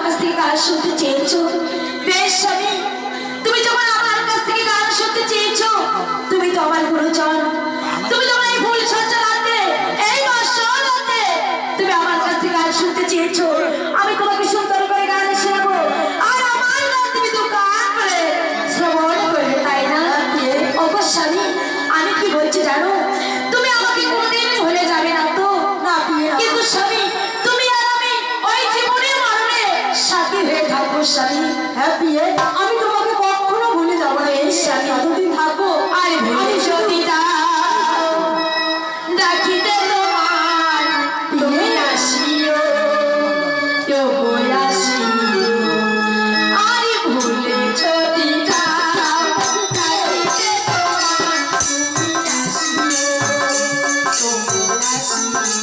কাছ থেকে গান শুনতে চেয়েছো, বেশ স্বামী, তুমি যখন আমার কাছ থেকে গান শুনতে চেয়েছো, তুমি তো আমার গুরুজন, তুমি তো আমার এই ভুল সজ্জা রাতে, এই বর্ষা রাতে তুমি আমার কাছ থেকে গান শুনতে চেয়েছো, আমি তোমাকে সুন্দর করে গান শোনাবো, আর আমার গান তুমি তো গান করে শ্রবণ করবে, তাই না? ওগো স্বামী, আমি কি বলছি জানো, তুমি আমাকে কোনোদিন ভুলে যাবে না তো? না বিয়ে, কিন্তু স্বামী তুমি আর আমি ওই জীবনের মরণে সাথী হয়ে থাকবো স্বামী। হ্যাঁ বিয়ে, আমি তোমাকে কখনো ভুলে যাবো না এই স্বামী, যতদিন থাকবো। আর আমি যদি ডাকিতে তোমার তুমি আসিও, তবু আসিও, আর ভুলে যদি যাও, ডাকিতে তোমার তুমি আসিও, তবু আসিও।